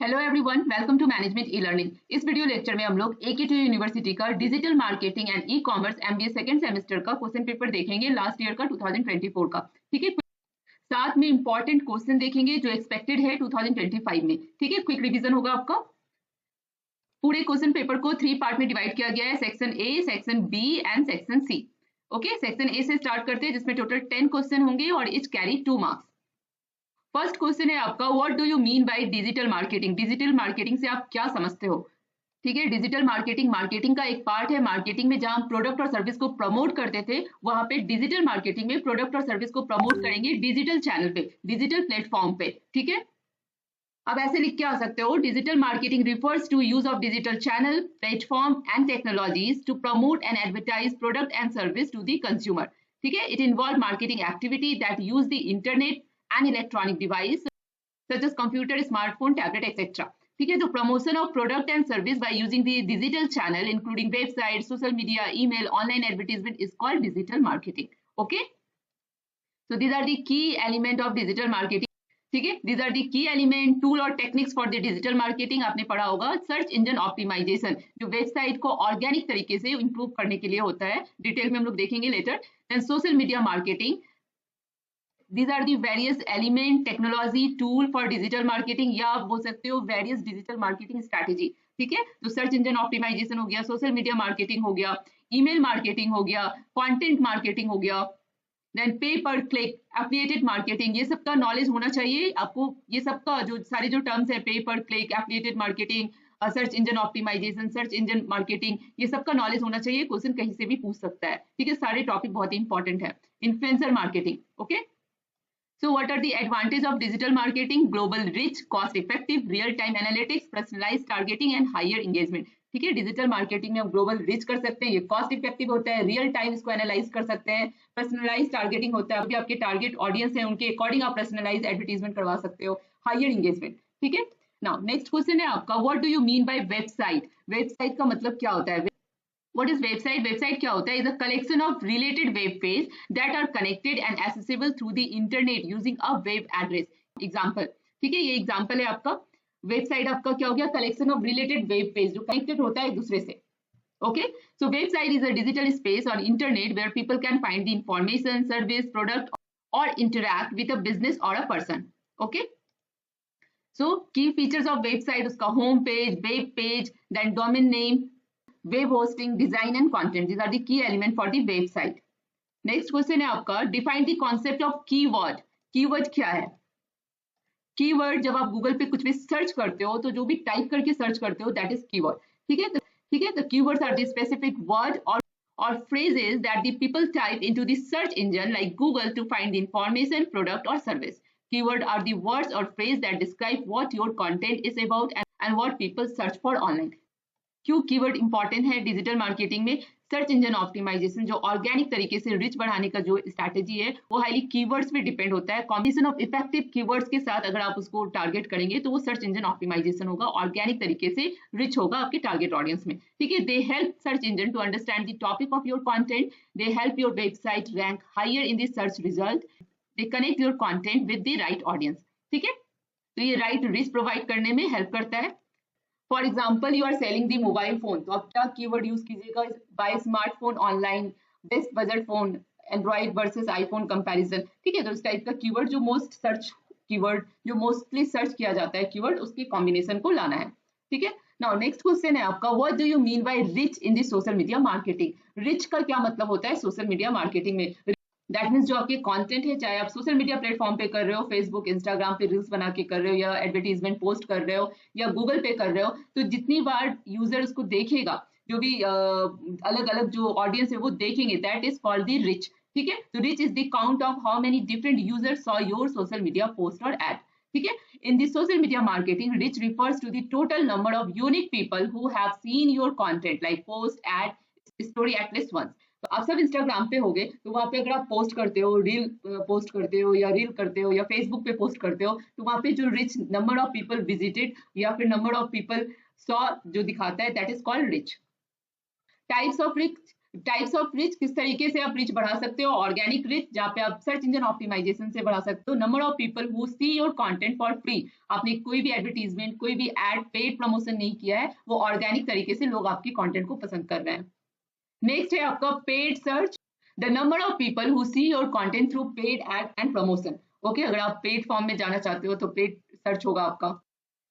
Hello everyone, welcome to management e learning. इस video lecture में हम लोग AKTU यूनिवर्सिटी का digital marketing and e commerce MBA second semester का question paper देखेंगे, लास्ट ईयर का 2024 का। ठीक है, साथ में इंपॉर्टेंट क्वेश्चन देखेंगे जो एक्सपेक्टेड है 2025 में। ठीक है, क्विक रिवीजन होगा आपका। पूरे क्वेश्चन पेपर को 3 पार्ट में डिवाइड किया गया है, section A, section B and section C. Okay, section A से स्टार्ट करते हैं जिसमें टोटल 10 क्वेश्चन होंगे और etch carry 2 marks. First question है आपका, what do you mean by digital marketing? Digital marketing से आप क्या समझते हो? ठीक है, डिजिटल मार्केटिंग मार्केटिंग का एक पार्ट है। मार्केटिंग में जहां प्रोडक्ट और सर्विस को प्रमोट करते थे, वहां पे डिजिटल मार्केटिंग में प्रोडक्ट और सर्विस को प्रमोट करेंगे डिजिटल चैनल पे, डिजिटल प्लेटफॉर्म पे। ठीक है, अब ऐसे लिख के आ सकते हो, digital marketing refers to use of digital channel, platform and technologies to promote and advertise product and service to the consumer. ठीक है, it involve marketing activity that use the internet and electronic device such as computer, smartphone, tablet, etc. ठीक है, तो promotion of product and service by using the digital channel including website, social media, email, online advertisement is called digital marketing. Okay, so these are the key element of digital marketing. ठीक है, these are the key element, tool और techniques for the digital marketing. आपने पढ़ा होगा search engine optimisation, जो website को organic तरीके से इंप्रूव करने के लिए होता है। डिटेल में हम लोग देखेंगे later. Then social media marketing, these are the various element, technology, tool for digital marketing, या आप बोल सकते हो various digital marketing strategy। ठीक है, तो सर्च इंजन ऑप्टिमाइजेशन हो गया, सोशल मीडिया मार्केटिंग हो गया, ईमेल मार्केटिंग हो गया, कंटेंट मार्केटिंग हो गया, देन पे पर क्लिक, एफिलिएटेड मार्केटिंग। ये सबका नॉलेज होना चाहिए आपको। ये सबका जो सारे जो टर्म्स है, पे पर click, affiliated marketing, search engine optimization, search engine marketing, ये सबका नॉलेज होना चाहिए। क्वेश्चन कहीं से भी पूछ सकता है। ठीक है, सारे टॉपिक बहुत ही इंपॉर्टेंट है। Influencer marketing, okay. So what are the advantages of digital marketing? Global reach, cost effective, real time analytics, personalized targeting and higher engagement। ठीक है, डिजिटल मार्केटिंग में हम ग्लोबल रीच कर सकते हैं, ये कॉस्ट इफेक्टिव होता है, रियल टाइम इसको एनालाइज कर सकते हैं, पर्सनलाइज टारगेटिंग होता है, अभी आपके टारगेट ऑडियंस है उनके अकॉर्डिंग आप पर्सनलाइज एडवर्टीजमेंट करवा सकते हो, हायर एंगेजमेंट। ठीक है, नाउ नेक्स्ट क्वेश्चन है आपका, what do you mean by website? Website का मतलब क्या होता है? What is website? Website क्या होता है? Is a collection of related web page that are connected and accessible through the internet using a web address. Example, ठीक है, ये एग्जाम्पल है आपका। वेबसाइट आपका क्या हो गया? Collection of related web page जो कनेक्टेड होता है एक दूसरे से। Okay, so website is a digital space on internet where people can find the information, service, product और इंटरैक्ट विद अ बिजनेस और a person. Okay, so key features of website, उसका home page, web page, then domain name, web hosting, design and content. These are the key element for the website. Next question है आपका, define the concept of keyword. Keyword क्या है? Keyword जब आप Google पे कुछ भी सर्च करते हो तो जो भी टाइप करके सर्च करते हो that is keyword. ठीक है, ठीक है, the keywords are the specific word or phrases that the people type into the search engine like Google to find the information, product or service. Keyword are the words or phrase that describe what your content is about and what people search for online. क्यों keyword important है digital marketing में? Search engine optimisation, जो organic तरीके से rich बढ़ाने का जो strategy है, वो हाईली कीवर्ड्स पे डिपेंड होता है। कॉम्बिनेशन ऑफ इफेक्टिव कीवर्ड्स के साथ अगर आप उसको टारगेट करेंगे तो वो सर्च इंजन ऑप्टिमाइजेशन होगा, ऑर्गेनिक तरीके से रिच होगा आपके टारगेट ऑडियंस में। ठीक है, they help search engine to understand the topic of your content, they help your website rank higher in the search result, they connect your content with the right audience. ठीक है, तो ये right rich provide करने में help करता है। For example, you are selling the mobile phone, तो आप क्या कीवर्ड यूज कीजिएगा? Buy smartphone online, best budget phone, Android versus iPhone comparison. ठीक है, तो इस टाइप का कीवर्ड जो मोस्ट सर्च कीवर्ड, जो मोस्टली सर्च किया जाता है कीवर्ड, उसके कॉम्बिनेशन को लाना है। ठीक है, नाउ नेक्स्ट क्वेश्चन है आपका, what do you mean by rich in the social media marketing? Rich का क्या मतलब होता है सोशल मीडिया मार्केटिंग में? दैट मीन्स जो आपके कंटेंट है, चाहे आप सोशल मीडिया प्लेटफॉर्म पे कर रहे हो, फेसबुक, इंस्टाग्राम पे रील्स बना के कर रहे हो, या एडवर्टीजमेंट पोस्ट कर रहे हो, या गूगल पे कर रहे हो, तो जितनी बार यूजर उसको देखेगा, जो भी अलग अलग जो ऑडियंस है वो देखेंगे, that is called the rich. ठीक है, तो rich is the count of how many different users saw your social media post और एड। ठीक है, in the social media marketing, rich refers to the total number of unique people who have seen your content like post, ad, story at least once. तो आप सब Instagram पे होगे, तो वहां पे अगर आप पोस्ट करते हो, रील पोस्ट करते हो, या रील करते हो, या फेसबुक पे पोस्ट करते हो, तो वहां पे जो rich number of people visited या फिर नंबर ऑफ पीपल सॉ जो दिखाता है, that is called rich. Types of rich, types of rich, किस तरीके से आप रिच बढ़ा सकते हो। ऑर्गेनिक रिच, जहाँ पे आप सर्च इंजन ऑप्टिमाइजेशन से बढ़ा सकते हो। Number of people who see your content for free, आपने कोई भी एडवर्टीजमेंट, कोई भी एड, पेड प्रमोशन नहीं किया है, वो ऑर्गेनिक तरीके से लोग आपकी कंटेंट को पसंद कर रहे हैं। नेक्स्ट है आपका paid search, the number of people who see your content through paid ad and promotion. Okay, अगर आप पेड फॉर्म में जाना चाहते हो तो पेड सर्च होगा आपका।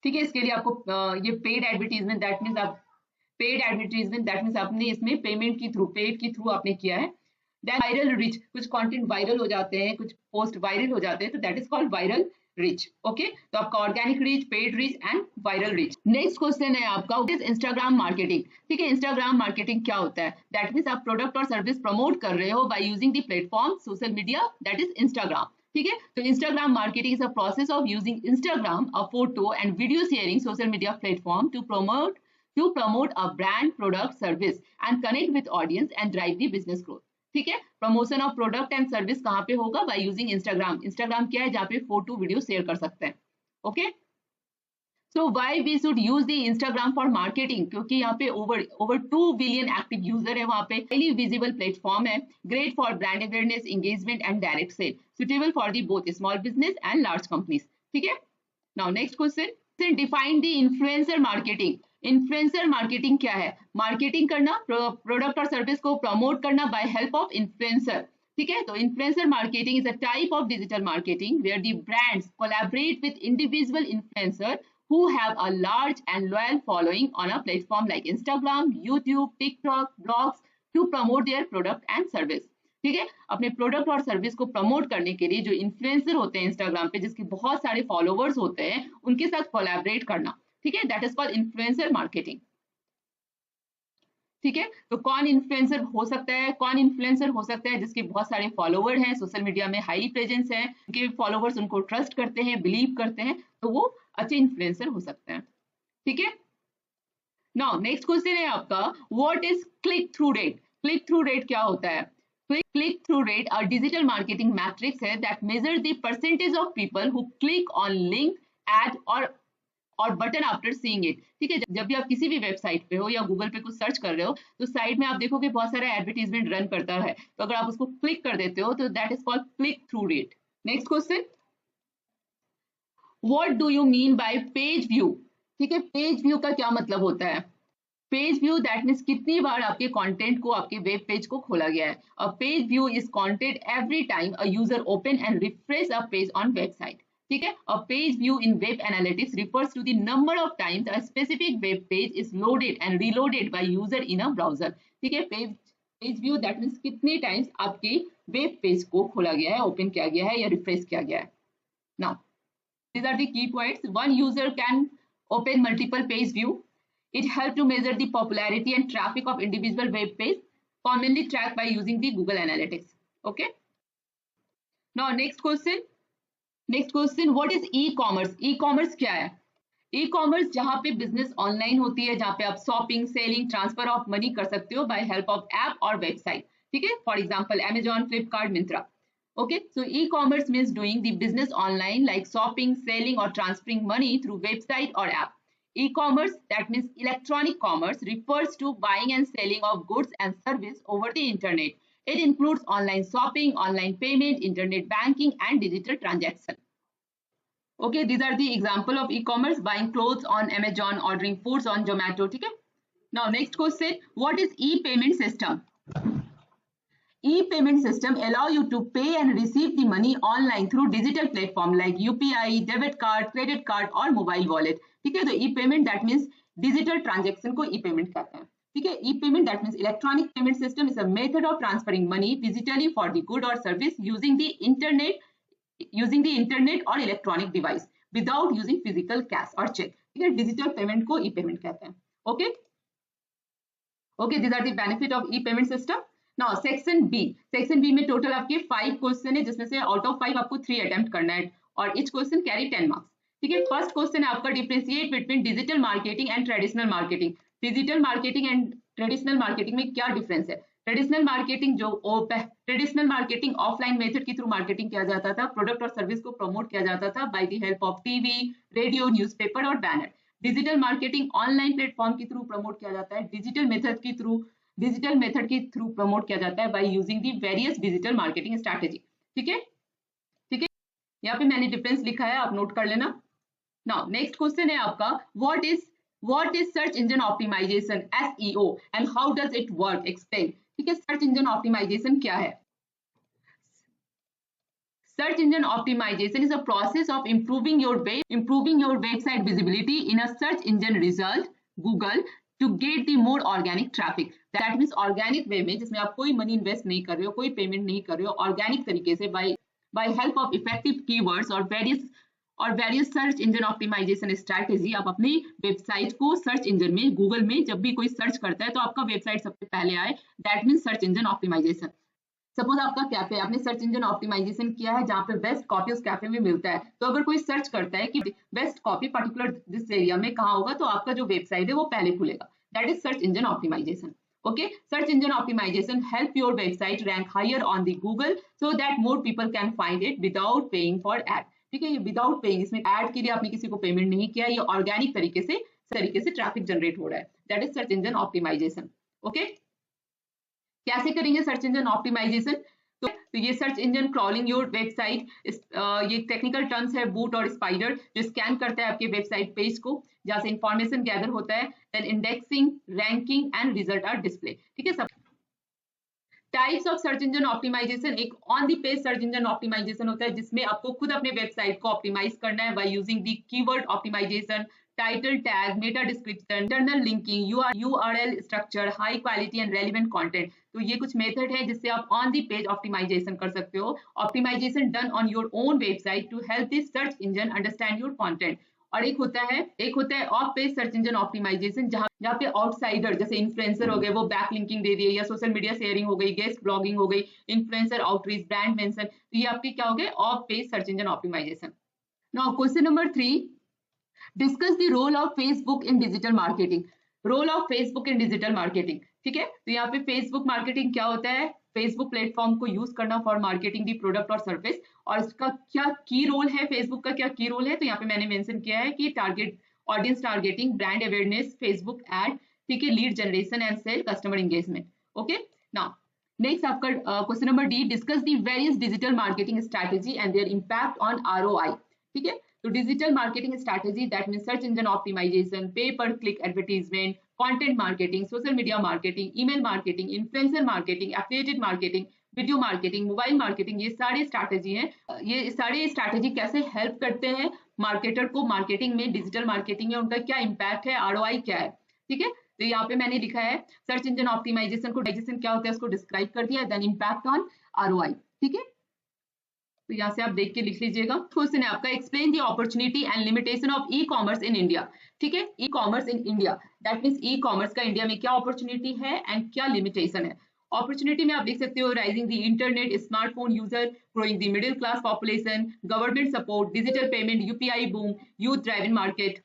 ठीक है, इसके लिए आपको ये पेड एडवर्टीजमेंट, दैट मीन्स आप पेड एडवर्टीजमेंट, दैट मीन्स आपने इसमें पेमेंट की थ्रू, पेड की थ्रू आपने किया है। देन वायरल रिच, कुछ कंटेंट वायरल हो जाते हैं, कुछ पोस्ट वायरल हो जाते हैं, तो that is called viral rich. Okay, तो आपका organic rich, paid rich and viral rich. Next question है आपका, व्हाट इज इंस्टाग्राम मार्केटिंग। ठीक है, इंस्टाग्राम मार्केटिंग क्या होता है। दैट मीन्स आप प्रोडक्ट और सर्विस प्रमोट कर रहे हो by using the platform social media, that is Instagram. ठीक है, तो Instagram marketing is a process of using Instagram, a photo and video sharing social media platform to promote a brand, product, service and connect with audience and drive the business growth। ठीक है, promotion of product and service कहाँ पे होगा, by using Instagram. Instagram क्या है, जहाँ पे photo video share कर सकते हैं। Okay, so why we should use the Instagram for marketing, क्योंकि यहाँ पे ओवर 2 बिलियन एक्टिव यूजर है, वहाँ पे हाईली विजिबल प्लेटफॉर्म है, great for brand awareness, engagement and direct sale, suitable for the both small business and large companies. ठीक है, now next question, define the influencer marketing. Influencer marketing क्या है, marketing करना, product और service को promote करना bye help of influencer. ठीक है, तो influencer marketing is a type of digital marketing where the brands collaborate with individual influencer who have a large and loyal following on a platform like Instagram, YouTube, TikTok, blogs to promote their product and service। ठीक है, अपने product और service को promote करने के लिए जो influencer होते हैं इंस्टाग्राम पे, जिसके बहुत सारे फॉलोवर्स होते हैं, उनके साथ कोलैबोरेट करना। ठीक है, that is called influencer marketing. ठीक है, तो कौन इन्फ्लुएंसर हो सकता है, कौन इन्फ्लुएंसर हो सकता है जिसके बहुत सारे फॉलोवर हैं, सोशल मीडिया में हाई प्रेजेंस है, उनके फॉलोवर्स उनको ट्रस्ट करते हैं, बिलीव करते हैं, तो वो अच्छे इन्फ्लुएंसर हो सकते हैं। ठीक है, नाउ नेक्स्ट क्वेश्चन है आपका, what is click through rate. Click through rate क्या होता है। Click through rate a digital marketing matrix है that measure the percentage of people who click on link, ad और बटन आफ्टर सीइंग इट। ठीक है, जब भी आप किसी भी वेबसाइट पे हो या गूगल पे कुछ सर्च कर रहे हो, तो साइड में आप देखोगे बहुत सारा एडवर्टीजमेंट रन करता है, तो अगर आप उसको क्लिक कर देते हो तो that is called click through rate. Next question, what do you mean by page view. ठीक है, पेज व्यू का क्या मतलब होता है। पेज व्यू दैट मीन्स कितनी बार आपके कंटेंट को, आपके वेब पेज को खोला गया है। A page view is counted every time a user open and refresh a page on website. ठीक है, a page view in web analytics refers to the number of times a specific web page is loaded and reloaded by user in a browser. ठीक है, page view that means कितने times आपके web page को खोला गया है, open किया गया है या रिफ्रेश किया गया है। Now these are the key points। One user can open multiple page view। It helps to measure the popularity and traffic of individual web page, commonly tracked by using the Google Analytics। Okay, now next question, what is e-commerce। e-commerce क्या है। E-commerce जहां पे business online होती है, जहां पे आप shopping, selling, transfer of money कर सकते हो बाय हेल्प ऑफ ऐप और वेबसाइट। ठीक है, for example Amazon, Flipkart, Myntra. Okay, so e-commerce means doing the business online like shopping, selling or transferring money through website or app। E-commerce, that means electronic commerce, refers to buying and selling of goods and service over the internet। It includes online shopping, online payment, internet banking and digital transaction। Okay, these are the example of e-commerce, buying clothes on Amazon, ordering foods on Zomato। ठीक है, now next question, what is e-payment system। E-payment system allow you to pay and receive the money online through digital platform like UPI, debit card, credit card और mobile wallet। ठीक है, तो e-payment that means digital transaction को e-payment कहते हैं। ठीक है, e-payment that means electronic payment system is a method of transferring money digitally for the good or service using the internet or electronic device without using physical cash or check। ठीक है, digital payment को e-payment कहते हैं। Okay, these are the benefit of e-payment system। Now section B में total आपके 5 question है, जिसमें से आउट ऑफ 5 आपको 3 अटेम्प्ट करना है और ईच क्वेश्चन कैरी 10 मार्क्स। ठीक है, फर्स्ट क्वेश्चन है आपका, differentiate between digital marketing and traditional marketing. Digital marketing and traditional marketing में क्या डिफरेंस है। ट्रेडिशनल मार्केटिंग ऑफलाइन मेथड के थ्रू मार्केटिंग किया जाता था, प्रोडक्ट और सर्विस को प्रमोट किया जाता था by the help of TV, radio, newspaper और banner. Digital marketing online platform के थ्रू प्रमोट किया जाता है, डिजिटल मेथड के थ्रू डिजिटल मेथड के थ्रू प्रमोट किया जाता है by using the various digital marketing strategy. ठीक है, ठीक है, यहाँ पे मैंने डिफरेंस लिखा है, आप नोट कर लेना। नाउ नेक्स्ट क्वेश्चन है आपका, what is search engine optimization SEO and how does it work, explain. ठीक है, सर्च इंजन ऑप्टिमाइजेशन क्या है? Search engine optimization is a process of improving your website visibility in a search engine result, Google, to get the more organic traffic. That means organic way में, जिसमें आप कोई money invest नहीं कर रहे हो, कोई पेमेंट नहीं कर रहे हो, ऑर्गेनिक तरीके से by help of effective keywords और various search engine optimization strategy आप अपनी वेबसाइट को सर्च इंजन में, गूगल में जब भी कोई सर्च करता है तो आपका वेबसाइट सबसे पहले आए, that mean search engine optimization. Suppose आपका कैफे, आपने सर्च इंजन ऑप्टिमाइजेशन किया है जहां पे बेस्ट कॉफी उस कैफे में मिलता है, तो अगर कोई सर्च करता है कि best coffee particular this area में कहाँ होगा, तो आपका जो वेबसाइट है वो पहले खुलेगा, that is search engine optimization. Okay, search engine optimization help your website rank higher on the Google so that more people can find it without paying for ad. ठीक है, ये विदाउट पेइंग, इसमें add के लिए आपने किसी को payment नहीं किया, ये ऑर्गेनिक तरीके से ट्रैफिक जनरेट हो रहा है, that is search engine optimization. Okay, कैसे करेंगे सर्च इंजन ऑप्टिमाइजेशन? तो ये search engine crawling your website, ये टेक्निकल टर्म्स है बूट और स्पाइडर, जो स्कैन करता है आपके वेबसाइट पेज को जहां से इंफॉर्मेशन गैदर होता है, then indexing, ranking and result are display. ठीक है, sub types of search engine optimization, एक on the page search engine optimization होता है जिसमें आपको खुद अपने वेबसाइट को ऑप्टिमाइज करना है by using the keyword optimization, title tag, meta description, internal linking, URL structure, high quality and relevant content. तो ये कुछ मेथड है जिससे आप ऑन द पेज ऑप्टिमाइजेशन कर सकते हो, optimization done on your own website to help this search engine understand your content. और एक होता है off page search engine optimization, जहाँ पे आउटसाइडर जैसे इन्फ्लुएंसर हो गए, वो बैक लिंकिंग दे दिए, या सोशल मीडिया शेयरिंग हो गई, गेस्ट ब्लॉगिंग हो गई, इन्फ्लुएंसर आउटरीच, ब्रांड मेंशन, तो ये आपके क्या हो गए, off page search engine optimization. Now question number 3, discuss the role of Facebook in digital marketing. Role of Facebook in digital marketing. ठीक है, तो यहाँ पे फेसबुक मार्केटिंग क्या होता है, फेसबुक प्लेटफॉर्म को यूज करना फॉर मार्केटिंग दी प्रोडक्ट और सर्विस, और इसका क्या की रोल है, फेसबुक का क्या की रोल है, तो यहाँ पे मैंने मेंशन किया है कि target audience targeting, brand awareness, Facebook ad, ठीक है, lead generation and sale, customer engagement. Okay, now next आपका question number D, discuss the various digital marketing strategy and their impact on ROI। ठीक है, तो digital marketing strategy that mean search engine optimization, pay पर click advertisement, content marketing, social media marketing, email marketing, influencer marketing, affiliated marketing, video marketing, mobile marketing, ये सारे strategy हैं। ये सारे strategy कैसे हेल्प करते हैं मार्केटर को मार्केटिंग में, डिजिटल मार्केटिंग में उनका क्या इंपैक्ट है, ROI क्या है। ठीक है, तो यहाँ पे मैंने लिखा है सर्च इंजन ऑप्टिमाइजेशन को क्या होता है उसको डिस्क्राइब कर दिया, देन इंपैक्ट ऑन ROI। ठीक है, तो यहाँ से आप देख के लिख लीजिएगा। क्वेश्चन है आपका, explain the opportunity and limitation of e commerce in India. ठीक है, e commerce in India, that means e commerce का इंडिया में क्या अपॉर्चुनिटी है एंड क्या लिमिटेशन है। अपॉर्चुनिटी में आप देख सकते हो, rising the internet, smartphone user, growing the middle class population, government support, digital payment, UPI boom, youth driven market,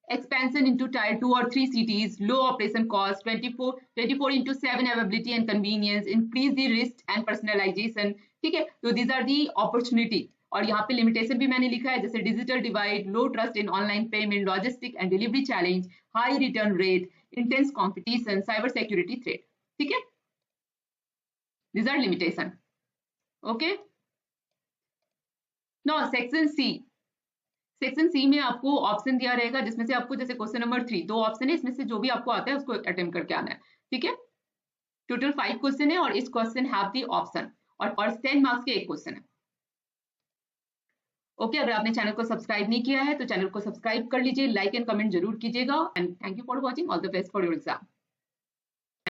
expansion into tier 2 or 3 cities, low operation cost, 24/7 availability and convenience, increase the risk and personalization। ठीक है, तो these are the opportunity। और यहाँ पे limitation भी मैंने लिखा है, जैसे digital divide, low trust in online payment, logistic and delivery challenge, high return rate, intense competition, cyber security threat. ठीक है, these are limitation। Okay, now section C में आपको ऑप्शन दिया रहेगा जिसमें से आपको, जैसे क्वेश्चन नंबर 3 2 ऑप्शन है, इसमें से जो भी आपको आता है उसको अटेम्प्ट करके आना है। ठीक है, टोटल 5 क्वेश्चन है और इस क्वेश्चन हैव द ऑप्शन, और 10 मार्क्स के एक क्वेश्चन है। ओके, अगर आपने चैनल को सब्सक्राइब नहीं किया है तो चैनल को सब्सक्राइब कर लीजिए, लाइक एंड कमेंट जरूर कीजिएगा, and thank you for watching, all the best for your exam.